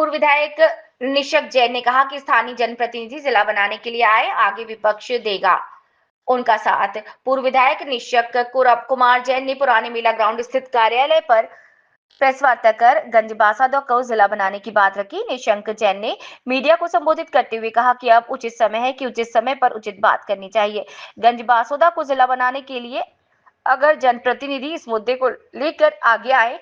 पूर्व विधायक निशक जैन ने कहा कि स्थानीय जनप्रतिनिधि जिला बनाने के लिए आए, आगे विपक्ष देगा उनका साथ। पूर्व विधायक निशक कुमार जैन ने पुराने मेला ग्राउंड स्थित कार्यालय पर प्रेस वार्ता कर गंजबासौदा को जिला बनाने की बात रखी। निशंक जैन ने मीडिया को संबोधित करते हुए कहा कि अब उचित समय है कि उचित समय पर उचित बात करनी चाहिए। गंजबासौदा को जिला बनाने के लिए अगर जनप्रतिनिधि इस मुद्दे को लेकर आगे आए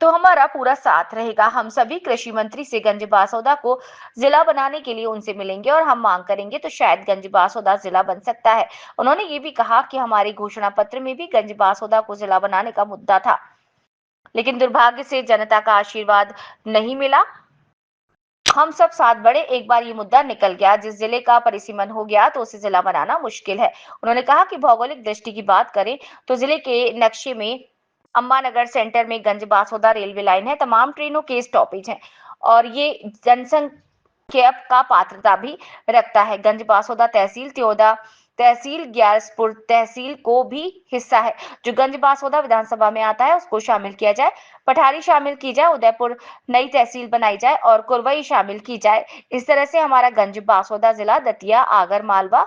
तो हमारा पूरा साथ रहेगा। हम सभी कृषि मंत्री से गंजबासौदा को जिला बनाने के लिए उनसे मिलेंगे और हम मांग करेंगे तो शायद गंजबासौदा जिला बन सकता है। उन्होंने ये भी कहा कि हमारे घोषणा पत्र में भी गंजबासौदा को जिला बनाने का मुद्दा था, लेकिन दुर्भाग्य से जनता का आशीर्वाद नहीं मिला। हम सब साथ बढ़े, एक बार ये मुद्दा निकल गया, जिस जिले का परिसीमन हो गया तो उसे जिला बनाना मुश्किल है। उन्होंने कहा कि भौगोलिक दृष्टि की बात करें तो जिले के नक्शे में अंबानगर सेंटर में गंजबासौदा रेलवे लाइन है, तमाम ट्रेनों के स्टॉपेज हैं और ये जनसंख्या का पात्रता भी रखता है। गंजबासौदा तहसील त्योदा तहसील ग्यारसपुर तहसील को भी हिस्सा है, जो गंजबासौदा विधानसभा में आता है उसको शामिल किया जाए। पठारी शामिल की जाए, उदयपुर नई तहसील बनाई जाए और कुरवई शामिल की जाए। इस तरह से हमारा गंजबासौदा जिला दतिया, आगर मालवा,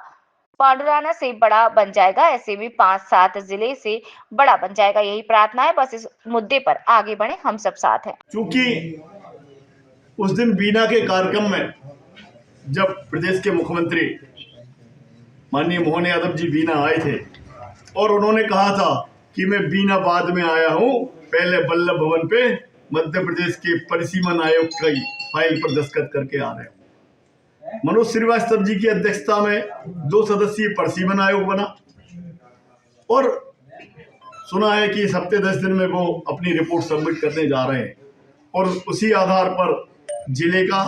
पांडुराना से बड़ा बन जाएगा। ऐसे में 5-7 जिले से बड़ा बन जाएगा। यही प्रार्थना है, बस इस मुद्दे पर आगे बढ़े, हम सब साथ हैं। क्योंकि उस दिन बीना के कार्यक्रम में जब प्रदेश के मुख्यमंत्री माननीय मोहन यादव जी बीना आए थे और उन्होंने कहा था कि मैं बीना बाद में आया हूं, पहले वल्लभ भवन पे मध्य प्रदेश के परिसीमन आयोग की फाइल पर दस्तखत करके आ रहे हैं। मनोज श्रीवास्तव जी की अध्यक्षता में 2 सदस्यीय परिसीमन आयोग बना और सुना है कि इस हफ्ते 10 दिन में वो अपनी रिपोर्ट सबमिट करने जा रहे हैं और उसी आधार पर जिले का,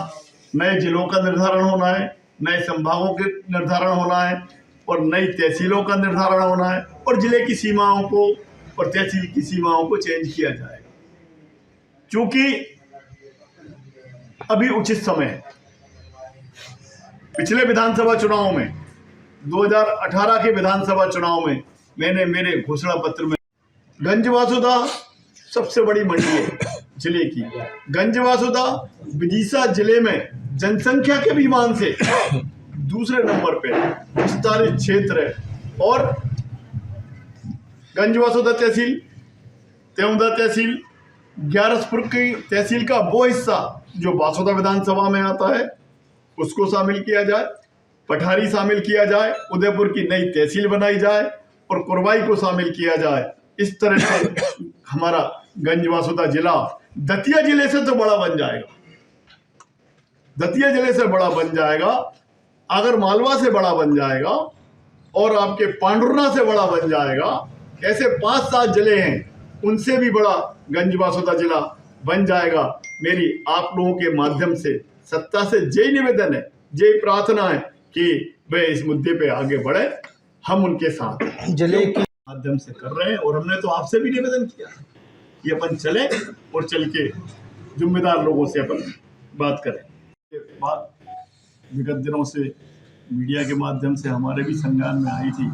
नए जिलों का निर्धारण होना है, नए संभागों के निर्धारण होना है और नई तहसीलों का निर्धारण होना है और जिले की सीमाओं को और तहसील की सीमाओं को चेंज किया जाएगा। क्योंकि अभी उचित समय है। पिछले विधानसभा चुनाव में 2018 के विधानसभा चुनाव में मैंने मेरे घोषणा पत्र में गंजबासौदा सबसे बड़ी मंडी है जिले की। गंजबासौदा विदिशा जिले में जनसंख्या के विमान से दूसरे नंबर पे विस्तारित क्षेत्र है और गंजबासौदा तहसील, त्योदा तहसील, ग्यारसपुर की तहसील का वो हिस्सा जो बासौदा विधानसभा में आता है उसको शामिल किया जाए, पठारी शामिल किया जाए, उदयपुर की नई तहसील बनाई जाए और कुरवाई को शामिल किया जाए। इस तरह से हमारा गंजबासौदा जिला दतिया जिले से तो बड़ा बन जाएगा, दतिया जिले से बड़ा बन जाएगा, आगर मालवा से बड़ा बन जाएगा और आपके पांडुरना से बड़ा बन जाएगा। ऐसे 5-7 जिले हैं, उनसे भी बड़ा गंजबासौदा जिला बन जाएगा। मेरी आप लोगों के माध्यम से सत्ता से यही निवेदन है, यही प्रार्थना है कि वे इस मुद्दे पे आगे बढ़े। हम उनके साथ जिले के माध्यम से कर रहे हैं और हमने तो आपसे भी निवेदन किया कि अपन चले और चल के जिम्मेदार लोगों से अपन बात करें। बात विगत दिनों से मीडिया के माध्यम से हमारे भी संज्ञान में आई थी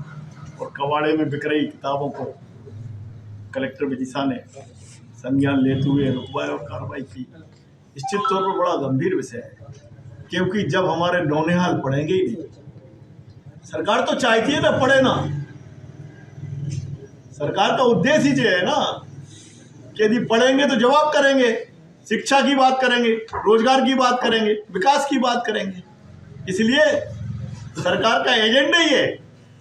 और कबाड़े में बिक रही किताबों को कलेक्टर विदिशा ने संज्ञान लेते हुए रुकवाया और कार्रवाई की। निश्चित तौर पर बड़ा गंभीर विषय है, क्योंकि जब हमारे नौनिहाल पढ़ेंगे ही नहीं, सरकार तो चाहती है ना पढ़े ना, सरकार का उद्देश्य ही है ना कि यदि पढ़ेंगे तो जवाब करेंगे, शिक्षा की बात करेंगे, रोजगार की बात करेंगे, विकास की बात करेंगे। इसलिए सरकार का एजेंडा ही है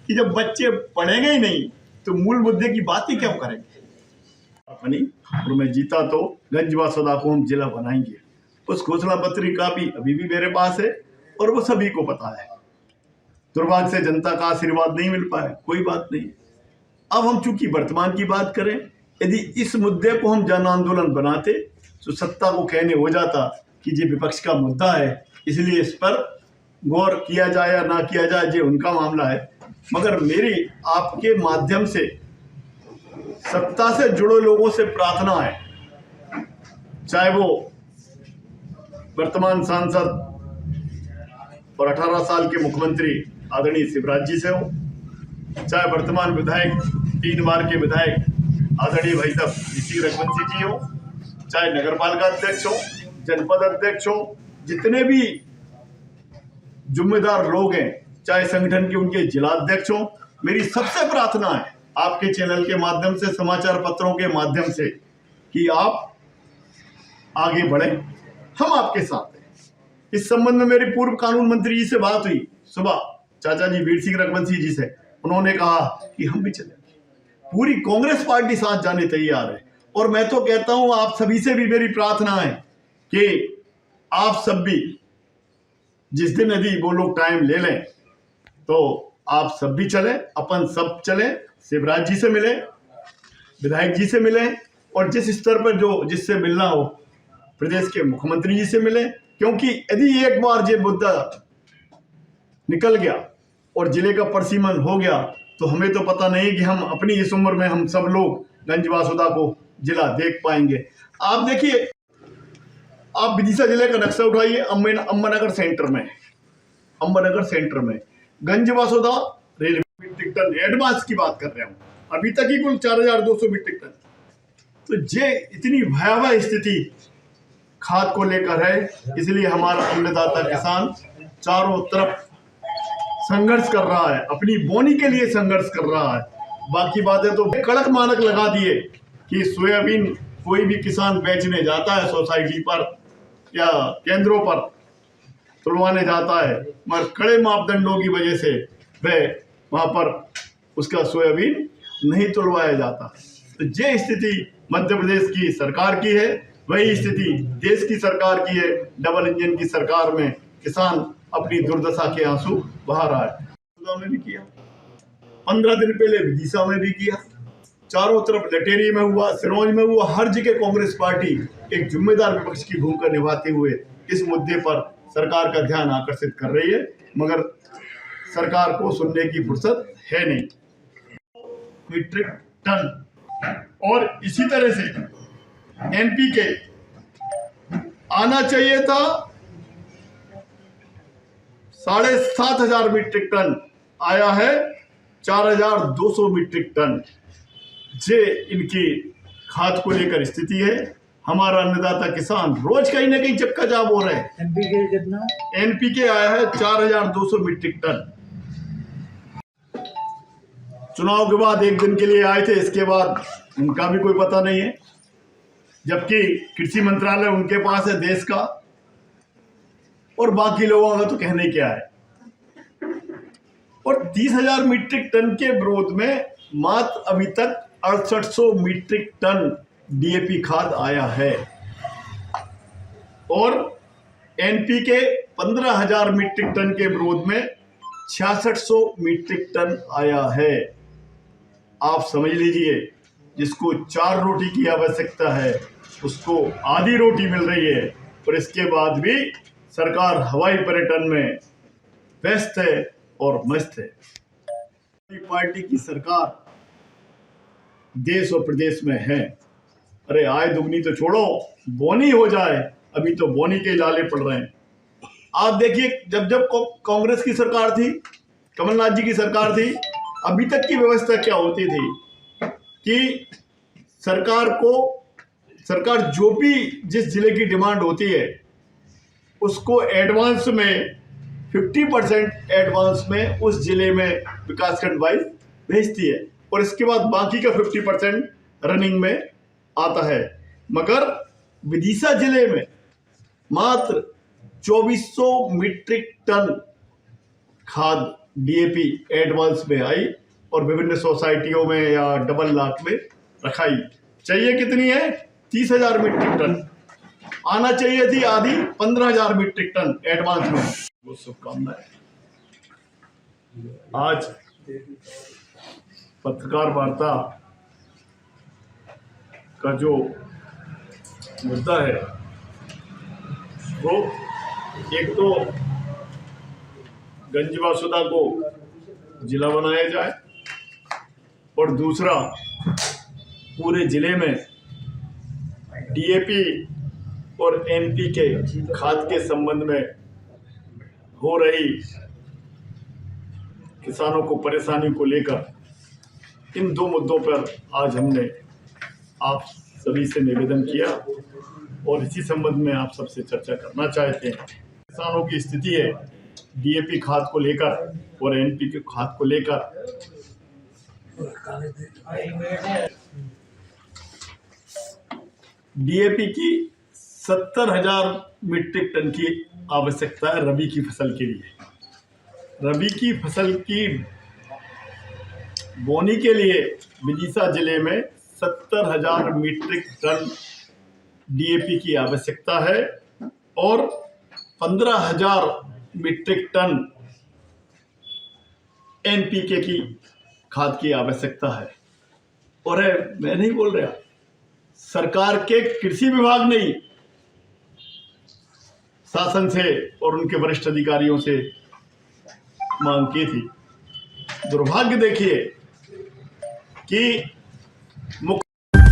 कि जब बच्चे पढ़ेंगे ही नहीं तो मूल मुद्दे की बात ही क्यों करेंगे। और मैं जीता तो गंजबासौदा को हम जिला बनाएंगे। उस घोषणा पत्र का भी अभी भी मेरे पास है और वो सभी को पता है। दुर्भाग्य से जनता का आशीर्वाद नहीं मिल पाया, कोई बात नहीं। अब हम चूंकि वर्तमान की बात करें, यदि इस मुद्दे को हम जन आंदोलन बनाते तो सत्ता को कहने हो जाता कि ये विपक्ष का मुद्दा है, इसलिए इस पर गौर किया जाए या ना किया जाए ये उनका मामला है। मगर मेरी आपके माध्यम से सत्ता से जुड़े लोगों से प्रार्थना है, चाहे वो वर्तमान सांसद और 18 साल के मुख्यमंत्री आदरणीय शिवराज जी से हो, चाहे वर्तमान विधायक 3 बार के विधायक आदरणीय भाई साहब ऋषि रघुवंशी जी हो, चाहे नगर पालिका अध्यक्ष हो, जनपद अध्यक्षों, जितने भी जिम्मेदार लोग हैं, चाहे संगठन के उनके जिला अध्यक्ष हों, मेरी सबसे प्रार्थना है आपके चैनल के माध्यम से, समाचार पत्रों के माध्यम से, कि आप आगे बढ़ें, हम आपके साथ हैं। इस संबंध में मेरी पूर्व कानून मंत्री जी से बात हुई सुबह, चाचा जी वीर सिंह रघुवंशी जी से। उन्होंने कहा कि हम भी चलेंगे, पूरी कांग्रेस पार्टी साथ जाने तैयार है। और मैं तो कहता हूं, आप सभी से भी मेरी प्रार्थना है कि आप सब भी जिस दिन यदि वो लोग टाइम ले लें तो आप सब भी चलें, अपन सब चलें, शिवराज जी से मिलें, विधायक जी से मिलें, और जिस स्तर पर जो जिससे मिलना हो प्रदेश के मुख्यमंत्री जी से मिलें। क्योंकि यदि एक बार ये मुद्दा निकल गया और जिले का परिसीमन हो गया तो हमें तो पता नहीं कि हम अपनी इस उम्र में हम सब लोग गंजवासुदा को जिला देख पाएंगे। आप देखिए, आप विदिशा जिले का नक्शा उठाइए, अम्बानगर सेंटर में गंजवासुदा रेलवे मीट्रिक टन एडवांस की बात कर रहे हूं, अभी तक ही कुल 4200 मीट्रिक टन। तो ये इतनी भयावह स्थिति खाद को लेकर है, इसलिए हमारा अन्नदाता किसान चारों तरफ संघर्ष कर रहा है, अपनी बोनी के लिए संघर्ष कर रहा है। बाकी बातें तो कड़क मानक लगा दिए कि सोयाबीन कोई भी किसान बेचने जाता है सोसाइटी पर या केंद्रों पर तुलवाने जाता है, मगर कड़े मापदंडों की वजह से वह वहां पर उसका सोयाबीन नहीं तुलवाया जाता। तो ये स्थिति मध्य प्रदेश की सरकार की है, वही स्थिति देश की सरकार की है। डबल इंजन की सरकार में किसान अपनी दुर्दशा के आंसू बहा रहा है। में भी किया, 15 दिन पहले विदिशा में भी किया, चारों तरफ लटेरी में हुआ, सिरोंज में हुआ, हर जगह कांग्रेस पार्टी एक जिम्मेदार विपक्ष की भूमिका निभाते हुए इस मुद्दे पर सरकार का ध्यान आकर्षित कर रही है, मगर सरकार को सुनने की फुर्सत है नहीं। मीट्रिक टन और इसी तरह से एनपीके आना चाहिए था 7,500 मीट्रिक टन, आया है 4,200 मीट्रिक टन। ये इनकी खाद को लेकर स्थिति है। हमारा अन्नदाता किसान रोज कहीं ना कहीं चक्का जाम हो रहे हैं। एनपीके कितना? एनपीके आया है 4,200 मीट्रिक टन। चुनाव के बाद एक दिन के लिए आए थे, इसके बाद उनका भी कोई पता नहीं है, जबकि कृषि मंत्रालय उनके पास है देश का, और बाकी लोगों का तो कहने क्या है। और 30,000 मीट्रिक टन के विरोध में मात्र अभी तक 6800 मीट्रिक टन डीएपी खाद आया है, और एनपीके 15,000 मीट्रिक टन के विरोध में 6600 मीट्रिक टन आया है। आप समझ लीजिए, जिसको 4 रोटी की आवश्यकता है उसको आधी रोटी मिल रही है, और इसके बाद भी सरकार हवाई पर्यटन में व्यस्त है और मस्त है। पार्टी की सरकार देश और प्रदेश में है। अरे आय दुगनी तो छोड़ो, बोनी हो जाए, अभी तो बोनी के लाले पड़ रहे हैं। आप देखिए, जब कांग्रेस की सरकार थी, कमलनाथ जी की सरकार थी, अभी तक की व्यवस्था क्या होती थी कि सरकार जो भी जिस जिले की डिमांड होती है उसको एडवांस में 50% एडवांस में उस जिले में विकासखंड वाइज भेजती है, और इसके बाद बाकी का 50% रनिंग में आता है। मगर विदिशा जिले में मात्र 2400 मीट्रिक टन खाद डीएपी एडवांस में आई, और विभिन्न सोसाइटियों में या डबल लाख में रखाई। चाहिए कितनी है? 30,000 मीट्रिक टन। आना चाहिए थी आधी, 15,000 मीट्रिक टन एडवांस में। वो शुभकामनाएं। आज पत्रकार वार्ता का जो मुद्दा है वो एक तो गंजवासुदा को जिला बनाया जाए, और दूसरा पूरे जिले में डीएपी और एनपीके खाद के संबंध में हो रही किसानों को परेशानी को लेकर इन 2 मुद्दों पर आज हमने आप सभी से निवेदन किया और इसी संबंध में आप सबसे चर्चा करना चाहते हैं। किसानों की स्थिति है डीएपी खाद को लेकर और एनपीके खाद को लेकर। डीएपी की 70,000 मीट्रिक टन की आवश्यकता है रबी की फसल के लिए। रबी की फसल की बोनी के लिए विदिशा जिले में 70,000 मीट्रिक टन डीएपी की आवश्यकता है और 15,000 मीट्रिक टन एनपीके की खाद की आवश्यकता है। और मैं नहीं बोल रहा, सरकार के कृषि विभाग ने ही शासन से और उनके वरिष्ठ अधिकारियों से मांग की थी। दुर्भाग्य देखिए कि